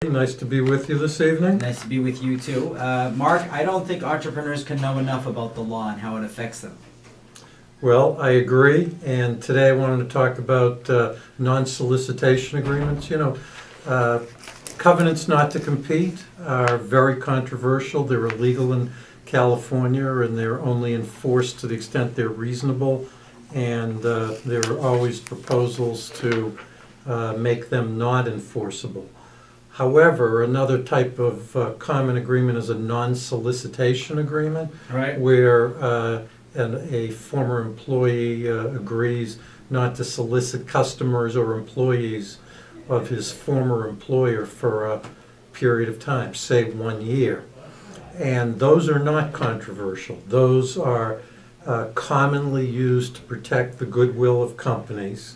Nice to be with you this evening. Nice to be with you too. Mark, I don't think entrepreneurs can know enough about the law and how it affects them. Well, I agree, and today I wanted to talk about non-solicitation agreements. Covenants not to compete are very controversial. They're illegal in California, and they're only enforced to the extent they're reasonable, and there are always proposals to make them not enforceable. However, another type of common agreement is a non-solicitation agreement, Right. where a former employee agrees not to solicit customers or employees of his former employer for a period of time, say 1 year. And those are not controversial. Those are commonly used to protect the goodwill of companies,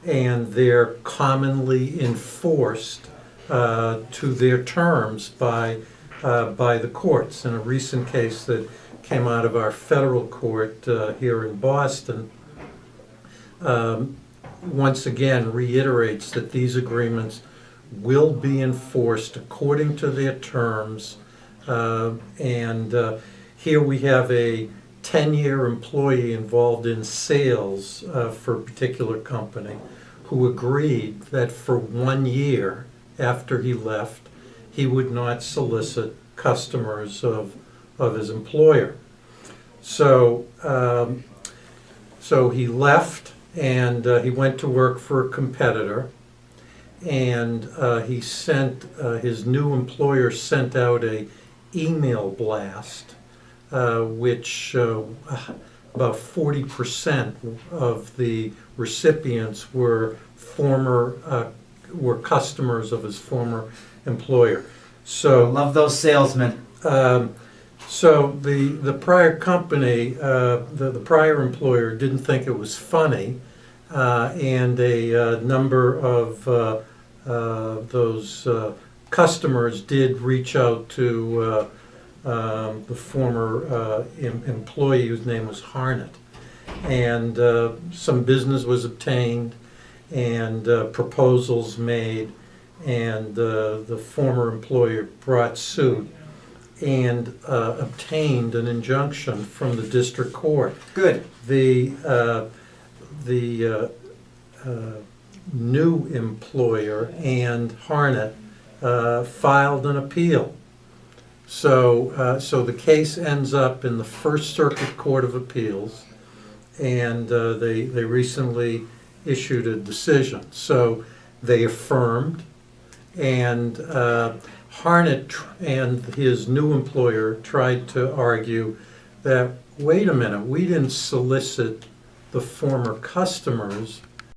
and they're commonly enforced to their terms by the courts. In a recent case that came out of our federal court here in Boston, once again reiterates that these agreements will be enforced according to their terms. Here we have a 10-year employee involved in sales for a particular company who agreed that for 1 year after he left, he would not solicit customers of his employer. So he left, and he went to work for a competitor, and his new employer sent out a email blast, which about 40% of the recipients were customers of his former employer. So Love those salesmen. So the prior company, the prior employer didn't think it was funny, and a number of those customers did reach out to the former employee, whose name was Hart, and some business was obtained and proposals made, and the former employer brought suit and obtained an injunction from the district court. Good. The new employer and Hart filed an appeal. So the case ends up in the First Circuit Court of Appeals, and they recently issued a decision. So they affirmed, and Hart and his new employer tried to argue that, wait a minute, we didn't solicit the former customers,